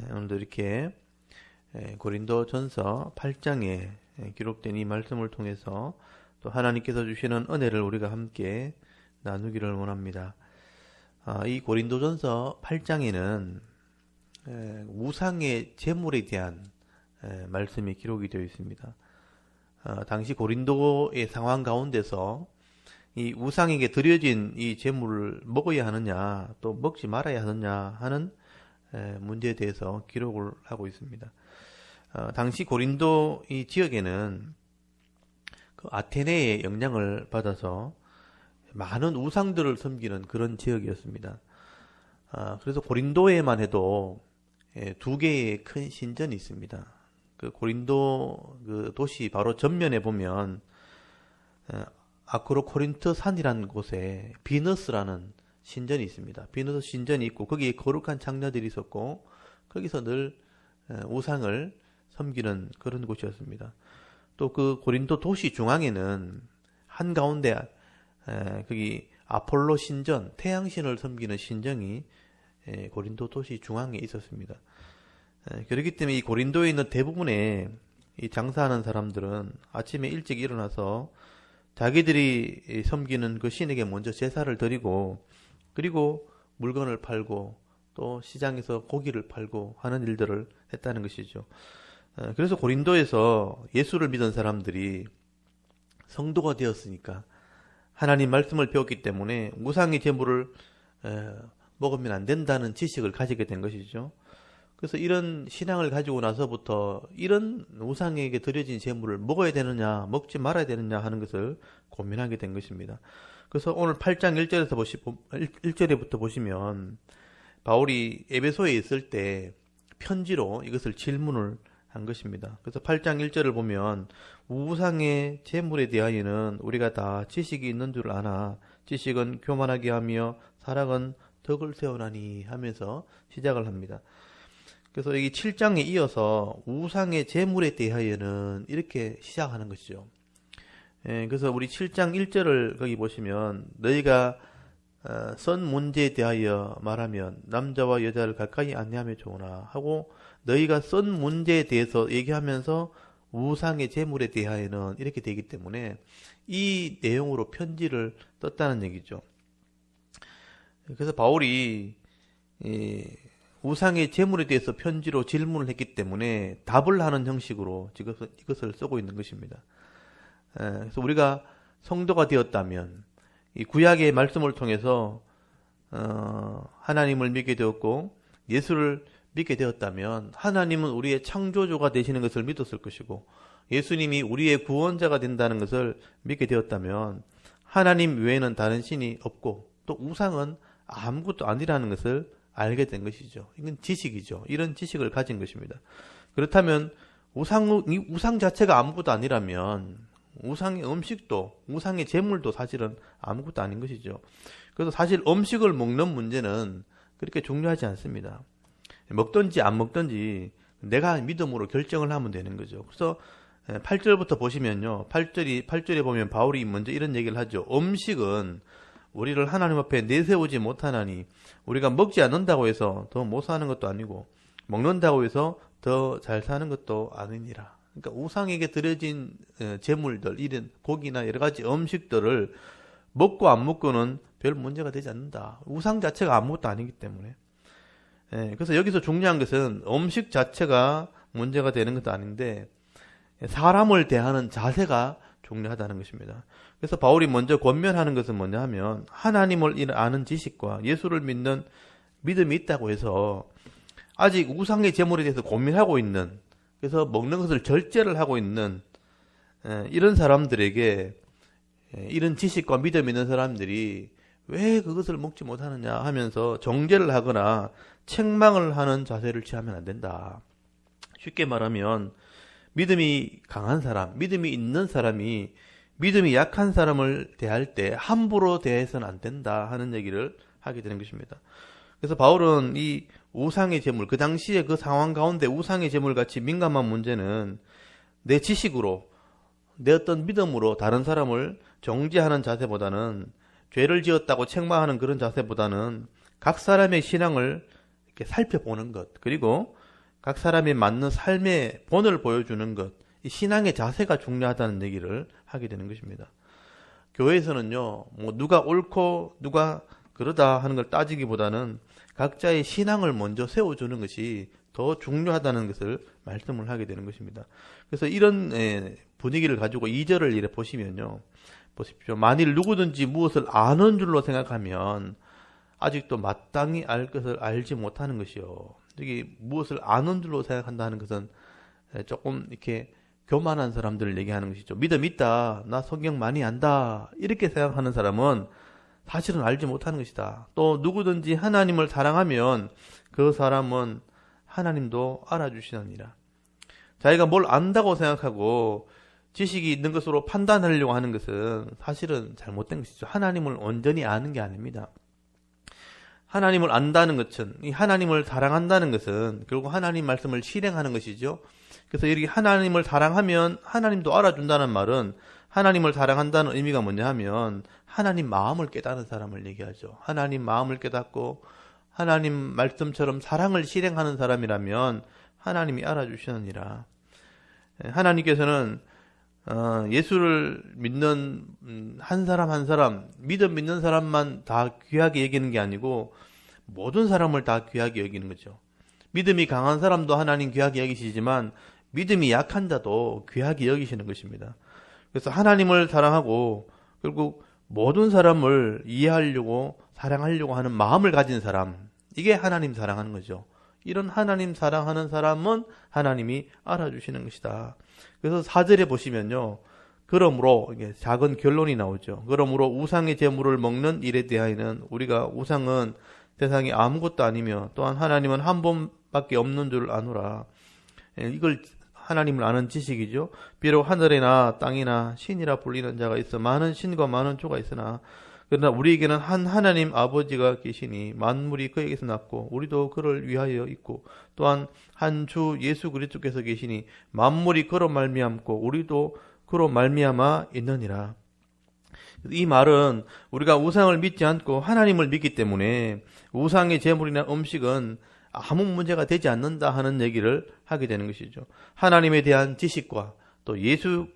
오늘도 이렇게 고린도전서 8장에 기록된 이 말씀을 통해서 또 하나님께서 주시는 은혜를 우리가 함께 나누기를 원합니다. 이 고린도전서 8장에는 우상의 제물에 대한 말씀이 기록이 되어 있습니다. 당시 고린도의 상황 가운데서 이 우상에게 드려진 이 제물을 먹어야 하느냐 또 먹지 말아야 하느냐 하는 문제에 대해서 기록을 하고 있습니다. 당시 고린도 이 지역에는 그 아테네의 영향을 받아서 많은 우상들을 섬기는 그런 지역이었습니다. 그래서 고린도에만 해도 두 개의 큰 신전이 있습니다. 그 고린도 그 도시 바로 전면에 보면 아크로코린트 산이라는 곳에 비너스라는 신전이 있습니다. 비너스 신전이 있고 거기에 거룩한 장녀들이 있었고 거기서 늘 우상을 섬기는 그런 곳이었습니다. 또 그 고린도 도시 중앙에는 한가운데 거기 아폴로 신전, 태양신을 섬기는 신전이 고린도 도시 중앙에 있었습니다. 그렇기 때문에 이 고린도에 있는 대부분의 이 장사하는 사람들은 아침에 일찍 일어나서 자기들이 섬기는 그 신에게 먼저 제사를 드리고 그리고 물건을 팔고 또 시장에서 고기를 팔고 하는 일들을 했다는 것이죠. 그래서 고린도에서 예수를 믿은 사람들이 성도가 되었으니까 하나님 말씀을 배웠기 때문에 우상의 제물을 먹으면 안 된다는 지식을 가지게 된 것이죠. 그래서 이런 신앙을 가지고 나서부터 이런 우상에게 드려진 제물을 먹어야 되느냐 먹지 말아야 되느냐 하는 것을 고민하게 된 것입니다. 그래서 오늘 8장 1절에부터 보시면 바울이 에베소에 있을 때 편지로 이것을 질문을 한 것입니다. 그래서 8장 1절을 보면 우상의 제물에 대하여는 우리가 다 지식이 있는 줄 아나 지식은 교만하게 하며 사랑은 덕을 세우나니 하면서 시작을 합니다. 그래서 여기 7장에 이어서 우상의 제물에 대하여는 이렇게 시작하는 것이죠. 그래서 우리 7장 1절을 거기 보시면 너희가 선 문제에 대하여 말하면 남자와 여자를 가까이 안내하며 좋으나 하고 너희가 선 문제에 대해서 얘기하면서 우상의 제물에 대하여는 이렇게 되기 때문에 이 내용으로 편지를 떴다는 얘기죠. 그래서 바울이 우상의 제물에 대해서 편지로 질문을 했기 때문에 답을 하는 형식으로 이것을 쓰고 있는 것입니다. 그래서 우리가 성도가 되었다면 이 구약의 말씀을 통해서 하나님을 믿게 되었고 예수를 믿게 되었다면 하나님은 우리의 창조주가 되시는 것을 믿었을 것이고 예수님이 우리의 구원자가 된다는 것을 믿게 되었다면 하나님 외에는 다른 신이 없고 또 우상은 아무것도 아니라는 것을 알게 된 것이죠. 이건 지식이죠. 이런 지식을 가진 것입니다. 그렇다면 우상 자체가 아무것도 아니라면 우상의 음식도 우상의 제물도 사실은 아무것도 아닌 것이죠. 그래서 사실 음식을 먹는 문제는 그렇게 중요하지 않습니다. 먹든지 안 먹든지 내가 믿음으로 결정을 하면 되는 거죠. 그래서 8절부터 보시면요. 8절에 보면 바울이 먼저 이런 얘기를 하죠. 음식은 우리를 하나님 앞에 내세우지 못하나니 우리가 먹지 않는다고 해서 더 못 사는 것도 아니고 먹는다고 해서 더 잘 사는 것도 아니니라. 그러니까 우상에게 드려진 제물들, 이런 고기나 여러 가지 음식들을 먹고 안 먹고는 별 문제가 되지 않는다. 우상 자체가 아무것도 아니기 때문에. 그래서 여기서 중요한 것은 음식 자체가 문제가 되는 것도 아닌데 사람을 대하는 자세가 중요하다는 것입니다. 그래서 바울이 먼저 권면하는 것은 뭐냐 하면 하나님을 아는 지식과 예수를 믿는 믿음이 있다고 해서 아직 우상의 제물에 대해서 고민하고 있는, 그래서 먹는 것을 절제를 하고 있는 이런 사람들에게 이런 지식과 믿음 있는 사람들이 왜 그것을 먹지 못하느냐 하면서 정죄를 하거나 책망을 하는 자세를 취하면 안 된다. 쉽게 말하면 믿음이 강한 사람, 믿음이 있는 사람이 믿음이 약한 사람을 대할 때 함부로 대해서는 안 된다 하는 얘기를 하게 되는 것입니다. 그래서 바울은 이 우상의 제물, 그 당시에 그 상황 가운데 우상의 제물 같이 민감한 문제는 내 지식으로, 내 어떤 믿음으로 다른 사람을 정죄하는 자세보다는, 죄를 지었다고 책망하는 그런 자세보다는 각 사람의 신앙을 이렇게 살펴보는 것, 그리고 각 사람이 맞는 삶의 본을 보여주는 것, 이 신앙의 자세가 중요하다는 얘기를 하게 되는 것입니다. 교회에서는요, 뭐 누가 옳고 누가 그러다 하는 걸 따지기보다는 각자의 신앙을 먼저 세워주는 것이 더 중요하다는 것을 말씀을 하게 되는 것입니다. 그래서 이런 분위기를 가지고 2절을 이래 보시면요, 보십시오. 만일 누구든지 무엇을 아는 줄로 생각하면 아직도 마땅히 알 것을 알지 못하는 것이요. 여기 무엇을 아는 줄로 생각한다는 것은 조금 이렇게 교만한 사람들을 얘기하는 것이죠. 믿음 있다, 나 성경 많이 안다, 이렇게 생각하는 사람은 사실은 알지 못하는 것이다. 또 누구든지 하나님을 사랑하면 그 사람은 하나님도 알아주시느니라. 자기가 뭘 안다고 생각하고 지식이 있는 것으로 판단하려고 하는 것은 사실은 잘못된 것이죠. 하나님을 온전히 아는 게 아닙니다. 하나님을 안다는 것은, 이 하나님을 사랑한다는 것은 결국 하나님 말씀을 실행하는 것이죠. 그래서 이렇게 하나님을 사랑하면 하나님도 알아준다는 말은, 하나님을 사랑한다는 의미가 뭐냐 하면 하나님 마음을 깨닫는 사람을 얘기하죠. 하나님 마음을 깨닫고 하나님 말씀처럼 사랑을 실행하는 사람이라면 하나님이 알아주시느니라. 하나님께서는 예수를 믿는 한 사람 한 사람, 믿음 믿는 사람만 다 귀하게 여기는 게 아니고 모든 사람을 다 귀하게 여기는 거죠. 믿음이 강한 사람도 하나님 귀하게 여기시지만 믿음이 약한 자도 귀하게 여기시는 것입니다. 그래서 하나님을 사랑하고 결국 모든 사람을 이해하려고 사랑하려고 하는 마음을 가진 사람, 이게 하나님 사랑하는 거죠. 이런 하나님 사랑하는 사람은 하나님이 알아주시는 것이다. 그래서 4절에 보시면요, 그러므로 이게 작은 결론이 나오죠. 그러므로 우상의 제물을 먹는 일에 대하여는 우리가 우상은 세상에 아무것도 아니며 또한 하나님은 한 분밖에 없는 줄 아노라. 이걸 하나님을 아는 지식이죠. 비록 하늘이나 땅이나 신이라 불리는 자가 있어 많은 신과 많은 조가 있으나 그러나 우리에게는 한 하나님 아버지가 계시니 만물이 그에게서 났고 우리도 그를 위하여 있고 또한 한 주 예수 그리스도께서 계시니 만물이 그로 말미암고 우리도 그로 말미암아 있느니라. 이 말은 우리가 우상을 믿지 않고 하나님을 믿기 때문에 우상의 제물이나 음식은 아무 문제가 되지 않는다 하는 얘기를 하게 되는 것이죠. 하나님에 대한 지식과 또 예수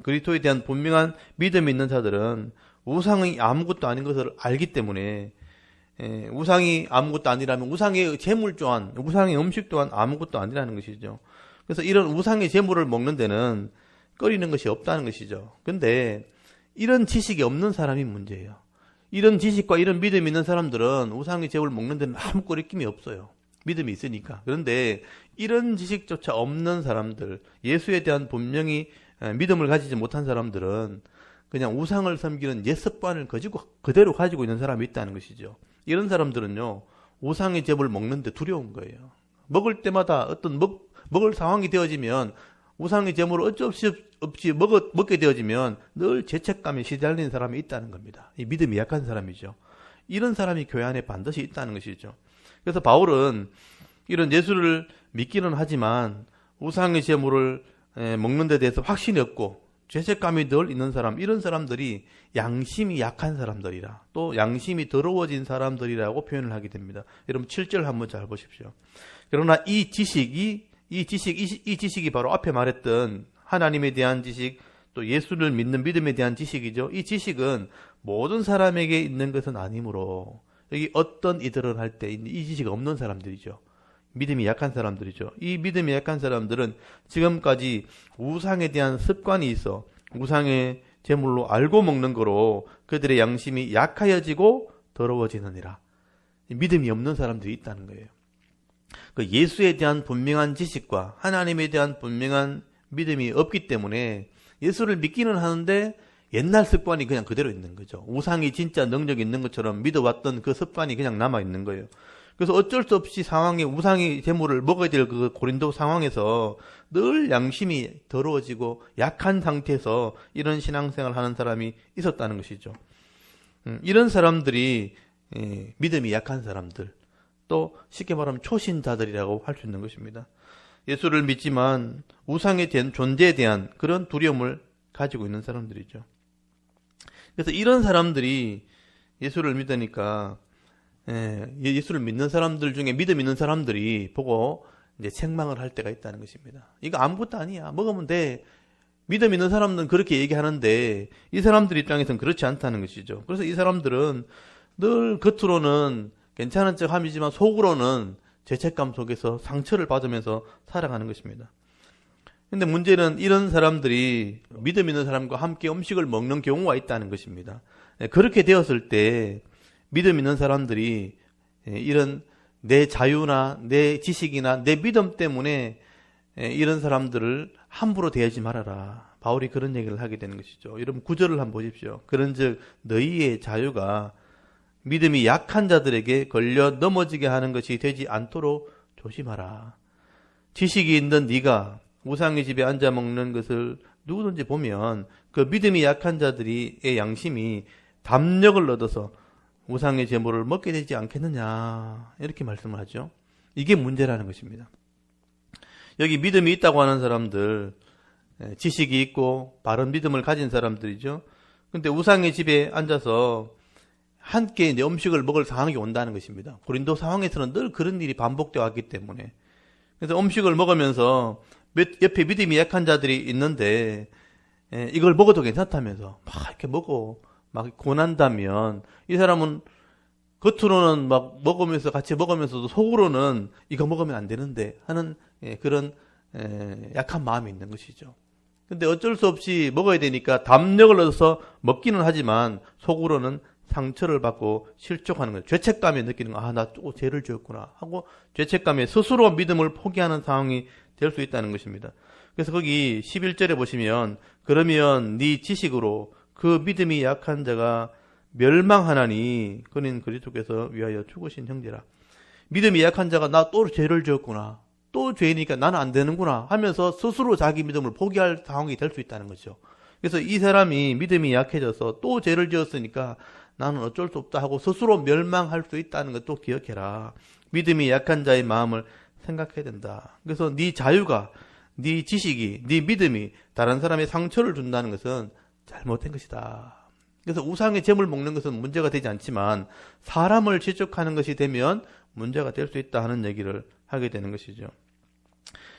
그리스도에 대한 분명한 믿음이 있는 자들은 우상이 아무것도 아닌 것을 알기 때문에, 우상이 아무것도 아니라면 우상의 제물 또한, 우상의 음식 또한 아무것도 아니라는 것이죠. 그래서 이런 우상의 제물을 먹는 데는 꺼리는 것이 없다는 것이죠. 근데 이런 지식이 없는 사람이 문제예요. 이런 지식과 이런 믿음이 있는 사람들은 우상의 제물을 먹는 데는 아무 꺼리낌이 없어요. 믿음이 있으니까. 그런데 이런 지식조차 없는 사람들, 예수에 대한 분명히 믿음을 가지지 못한 사람들은 그냥 우상을 섬기는 옛 습관을 그대로 가지고 있는 사람이 있다는 것이죠. 이런 사람들은요, 우상의 제물을 먹는데 두려운 거예요. 먹을 때마다 어떤 먹을 상황이 되어지면 우상의 제물을 어쩔 수 없이 먹게 되어지면 늘 죄책감에 시달리는 사람이 있다는 겁니다. 이 믿음이 약한 사람이죠. 이런 사람이 교회 안에 반드시 있다는 것이죠. 그래서 바울은 이런 예수를 믿기는 하지만 우상의 제물을 먹는 데 대해서 확신이 없고 죄책감이 늘 있는 사람, 이런 사람들이 양심이 약한 사람들이라, 또 양심이 더러워진 사람들이라고 표현을 하게 됩니다. 여러분 7절 한번 잘 보십시오. 그러나 이 지식이 바로 앞에 말했던 하나님에 대한 지식, 또 예수를 믿는 믿음에 대한 지식이죠. 이 지식은 모든 사람에게 있는 것은 아니므로, 여기 어떤 이들은 할 때 이 지식이 없는 사람들이죠. 믿음이 약한 사람들이죠. 이 믿음이 약한 사람들은 지금까지 우상에 대한 습관이 있어 우상의 제물로 알고 먹는 거로 그들의 양심이 약하여지고 더러워지느니라. 믿음이 없는 사람들이 있다는 거예요. 그 예수에 대한 분명한 지식과 하나님에 대한 분명한 믿음이 없기 때문에 예수를 믿기는 하는데 옛날 습관이 그냥 그대로 있는 거죠. 우상이 진짜 능력이 있는 것처럼 믿어왔던 그 습관이 그냥 남아있는 거예요. 그래서 어쩔 수 없이 상황에 우상의 제물을 먹어야 될 그 고린도 상황에서 늘 양심이 더러워지고 약한 상태에서 이런 신앙생활을 하는 사람이 있었다는 것이죠. 이런 사람들이 믿음이 약한 사람들, 또 쉽게 말하면 초신자들이라고 할 수 있는 것입니다. 예수를 믿지만 우상의 존재에 대한 그런 두려움을 가지고 있는 사람들이죠. 그래서 이런 사람들이 예수를 믿으니까 예수를 믿는 사람들 중에 믿음 있는 사람들이 보고 이제 책망을 할 때가 있다는 것입니다. 이거 아무것도 아니야. 먹으면 돼. 믿음 있는 사람들은 그렇게 얘기하는데 이 사람들 입장에서는 그렇지 않다는 것이죠. 그래서 이 사람들은 늘 겉으로는 괜찮은 척 함이지만 속으로는 죄책감 속에서 상처를 받으면서 살아가는 것입니다. 근데 문제는 이런 사람들이 믿음 있는 사람과 함께 음식을 먹는 경우가 있다는 것입니다. 그렇게 되었을 때 믿음 있는 사람들이 이런 내 자유나 내 지식이나 내 믿음 때문에 이런 사람들을 함부로 대하지 말아라. 바울이 그런 얘기를 하게 되는 것이죠. 여러분 9절을 한번 보십시오. 그런즉 너희의 자유가 믿음이 약한 자들에게 걸려 넘어지게 하는 것이 되지 않도록 조심하라. 지식이 있는 네가 우상의 집에 앉아 먹는 것을 누구든지 보면 그 믿음이 약한 자들의 양심이 담력을 얻어서 우상의 제물을 먹게 되지 않겠느냐 이렇게 말씀을 하죠. 이게 문제라는 것입니다. 여기 믿음이 있다고 하는 사람들, 지식이 있고 바른 믿음을 가진 사람들이죠. 근데 우상의 집에 앉아서 함께 이제 음식을 먹을 상황이 온다는 것입니다. 고린도 상황에서는 늘 그런 일이 반복되어 왔기 때문에. 그래서 음식을 먹으면서 옆에 믿음이 약한 자들이 있는데 이걸 먹어도 괜찮다면서 막 이렇게 먹고 막 권한다면 이 사람은 겉으로는 막 먹으면서 같이 먹으면서도 속으로는 이거 먹으면 안 되는데 하는 그런 약한 마음이 있는 것이죠. 근데 어쩔 수 없이 먹어야 되니까 담력을 얻어서 먹기는 하지만 속으로는 상처를 받고 실족하는 거예요. 죄책감에 느끼는 거. 나 또 죄를 지었구나 하고 죄책감에 스스로 믿음을 포기하는 상황이 될 수 있다는 것입니다. 그래서 거기 11절에 보시면 그러면 네 지식으로 그 믿음이 약한 자가 멸망하나니 그는 그리스도께서 위하여 죽으신 형제라. 믿음이 약한 자가 나 또 죄를 지었구나. 또 죄니까 나는 안 되는구나 하면서 스스로 자기 믿음을 포기할 상황이 될 수 있다는 거죠. 그래서 이 사람이 믿음이 약해져서 또 죄를 지었으니까 나는 어쩔 수 없다 하고 스스로 멸망할 수 있다는 것도 기억해라. 믿음이 약한 자의 마음을 생각해야 된다. 그래서 네 자유가, 네 지식이, 네 믿음이 다른 사람의 상처를 준다는 것은 잘못된 것이다. 그래서 우상의 제물 먹는 것은 문제가 되지 않지만 사람을 지적하는 것이 되면 문제가 될 수 있다 하는 얘기를 하게 되는 것이죠.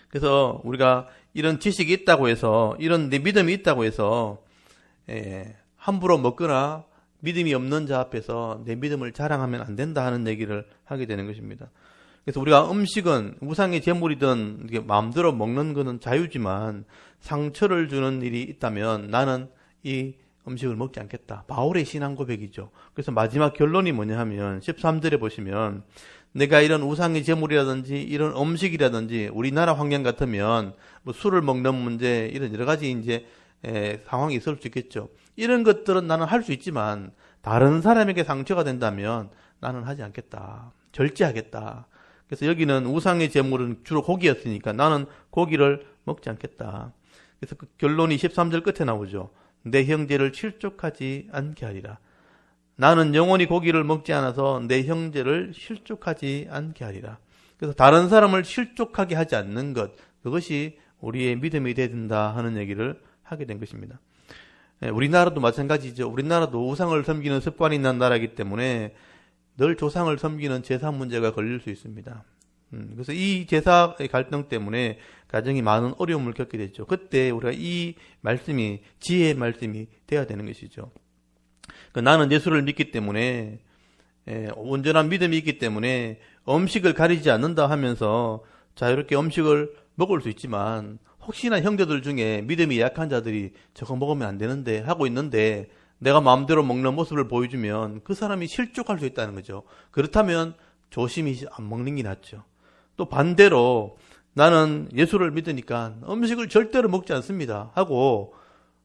그래서 우리가 이런 지식이 있다고 해서 이런 내 믿음이 있다고 해서 함부로 먹거나 믿음이 없는 자 앞에서 내 믿음을 자랑하면 안 된다 하는 얘기를 하게 되는 것입니다. 그래서 우리가 음식은 우상의 제물이든 마음대로 먹는 것은 자유지만 상처를 주는 일이 있다면 나는 이 음식을 먹지 않겠다. 바울의 신앙 고백이죠. 그래서 마지막 결론이 뭐냐 하면 13절에 보시면 내가 이런 우상의 제물이라든지 이런 음식이라든지 우리나라 환경 같으면 뭐 술을 먹는 문제 이런 여러 가지 이제 상황이 있을 수 있겠죠. 이런 것들은 나는 할 수 있지만 다른 사람에게 상처가 된다면 나는 하지 않겠다. 절제하겠다. 그래서 여기는 우상의 제물은 주로 고기였으니까 나는 고기를 먹지 않겠다. 그래서 그 결론이 13절 끝에 나오죠. 내 형제를 실족하지 않게 하리라. 나는 영원히 고기를 먹지 않아서 내 형제를 실족하지 않게 하리라. 그래서 다른 사람을 실족하게 하지 않는 것, 그것이 우리의 믿음이 되어야 된다 하는 얘기를 하게 된 것입니다. 우리나라도 마찬가지죠. 우리나라도 우상을 섬기는 습관이 있는 나라이기 때문에 늘 조상을 섬기는 제사 문제가 걸릴 수 있습니다. 그래서 이 제사의 갈등 때문에 가정이 많은 어려움을 겪게 됐죠. 그때 우리가 이 말씀이 지혜의 말씀이 되어야 되는 것이죠. 나는 예수를 믿기 때문에 온전한 믿음이 있기 때문에 음식을 가리지 않는다 하면서 자유롭게 음식을 먹을 수 있지만 혹시나 형제들 중에 믿음이 약한 자들이 저거 먹으면 안 되는데 하고 있는데 내가 마음대로 먹는 모습을 보여주면 그 사람이 실족할 수 있다는 거죠. 그렇다면 조심히 안 먹는 게 낫죠. 또 반대로 나는 예수를 믿으니까 음식을 절대로 먹지 않습니다 하고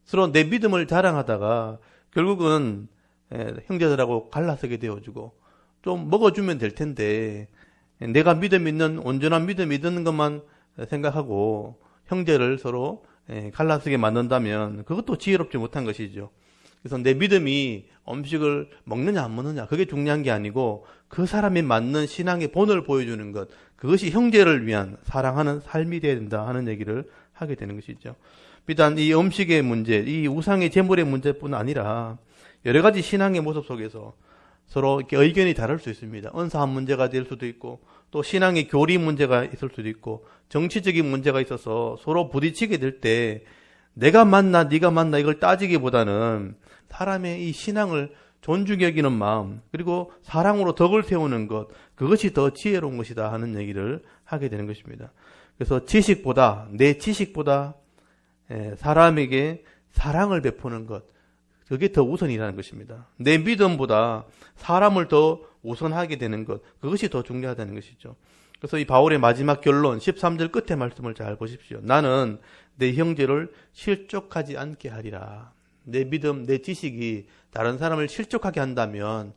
서로 내 믿음을 자랑하다가 결국은 형제들하고 갈라서게 되어지고 좀 먹어주면 될 텐데 내가 믿음 있는 온전한 믿음이 있는 것만 생각하고 형제를 서로 갈라서게 만든다면 그것도 지혜롭지 못한 것이죠. 그래서 내 믿음이 음식을 먹느냐 안 먹느냐 그게 중요한 게 아니고 그 사람이 맞는 신앙의 본을 보여주는 것, 그것이 형제를 위한 사랑하는 삶이 되어야 된다 하는 얘기를 하게 되는 것이죠. 비단 이 음식의 문제, 이 우상의 제물의 문제뿐 아니라 여러 가지 신앙의 모습 속에서 서로 이렇게 의견이 다를 수 있습니다. 은사한 문제가 될 수도 있고, 또 신앙의 교리 문제가 있을 수도 있고, 정치적인 문제가 있어서 서로 부딪히게 될 때 내가 맞나 네가 맞나 이걸 따지기보다는 사람의 이 신앙을 존중히 여기는 마음, 그리고 사랑으로 덕을 세우는 것, 그것이 더 지혜로운 것이다 하는 얘기를 하게 되는 것입니다. 그래서 내 지식보다 사람에게 사랑을 베푸는 것, 그게 더 우선이라는 것입니다. 내 믿음보다 사람을 더 우선하게 되는 것, 그것이 더 중요하다는 것이죠. 그래서 이 바울의 마지막 결론 13절 끝에 말씀을 잘 보십시오. 나는 내 형제를 실족하지 않게 하리라. 내 믿음, 내 지식이 다른 사람을 실족하게 한다면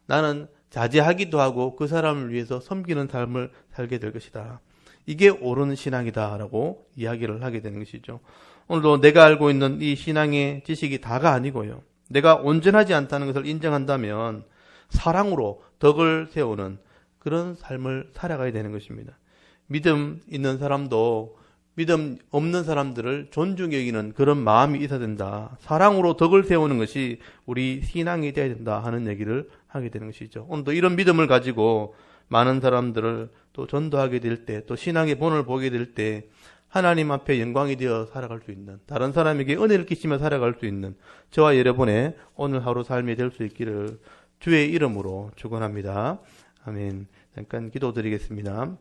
나는 자제하기도 하고 그 사람을 위해서 섬기는 삶을 살게 될 것이다. 이게 옳은 신앙이다라고 이야기를 하게 되는 것이죠. 오늘도 내가 알고 있는 이 신앙의 지식이 다가 아니고요. 내가 온전하지 않다는 것을 인정한다면 사랑으로 덕을 세우는 그런 삶을 살아가야 되는 것입니다. 믿음 있는 사람도 믿음 없는 사람들을 존중히 여기는 그런 마음이 있어야 된다. 사랑으로 덕을 세우는 것이 우리 신앙이 되어야 된다 하는 얘기를 하게 되는 것이죠. 오늘도 이런 믿음을 가지고 많은 사람들을 또 전도하게 될 때, 또 신앙의 본을 보게 될 때 하나님 앞에 영광이 되어 살아갈 수 있는, 다른 사람에게 은혜를 끼치며 살아갈 수 있는 저와 여러분의 오늘 하루 삶이 될 수 있기를 주의 이름으로 축원합니다. 아멘. 잠깐 기도드리겠습니다.